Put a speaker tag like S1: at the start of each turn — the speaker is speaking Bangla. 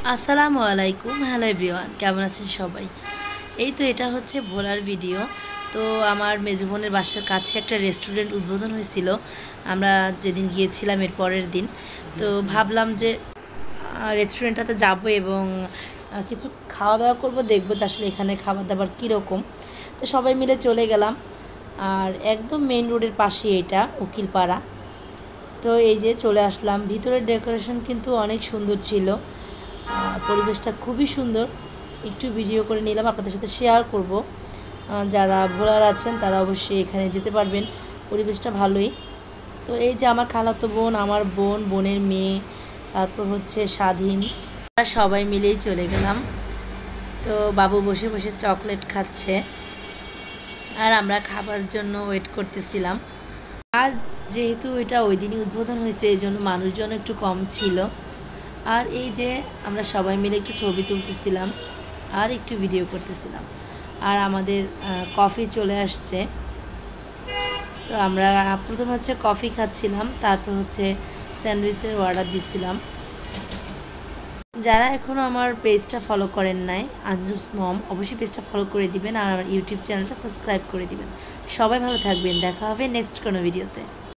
S1: আসসালামু আলাইকুম। হ্যালো এভরিওয়ান, কেমন আছেন সবাই? এই তো এটা হচ্ছে ভোলার ভিডিও। তো আমার মেজো বোনের বাসার কাছে একটা রেস্টুরেন্ট উদ্বোধন হয়েছিল আমরা যেদিন গিয়েছিলাম এর পরের দিন। তো ভাবলাম যে রেস্টুরেন্টটাতে যাব এবং কিছু খাওয়া দাওয়া করবো, দেখবো যে আসলে এখানে খাবার দাবার কীরকম। তো সবাই মিলে চলে গেলাম। আর একদম মেইন রোডের পাশে এটা উকিলপাড়া। তো এই যে চলে আসলাম, ভিতরের ডেকোরেশন কিন্তু অনেক সুন্দর ছিল, পরিবেশটা খুবই সুন্দর। একটু ভিডিও করে নিলাম, আপনাদের সাথে শেয়ার করব। যারা ভোলার আছেন তারা অবশ্যই এখানে যেতে পারবেন, পরিবেশটা ভালোই। তো এই যে আমার খালাতো বোন, আমার বোন, বোনের মেয়ে, তারপর হচ্ছে স্বাধীন, সবাই মিলেই চলে গেলাম। তো বাবু বসে বসে চকলেট খাচ্ছে আর আমরা খাবার জন্য ওয়েট করতেছিলাম। আর যেহেতু এটা ওই দিনই উদ্বোধন হয়েছে, এই জন্য মানুষজন একটু কম ছিল। আর এই যে আমরা সবাই মিলে একটু ছবি তুলতেছিলাম আর একটু ভিডিও করতেছিলাম। আর আমাদের কফি চলে আসছে। তো আমরা প্রথমে হচ্ছে কফি খাচ্ছিলাম, তারপর হচ্ছে স্যান্ডউইচের অর্ডার দিচ্ছিলাম। যারা এখনও আমার পেজটা ফলো করেন নাই, আঞ্জুস মম, অবশ্যই পেজটা ফলো করে দিবেন আর আমার ইউটিউব চ্যানেলটা সাবস্ক্রাইব করে দিবেন। সবাই ভালো থাকবেন, দেখা হবে নেক্সট কোনো ভিডিওতে।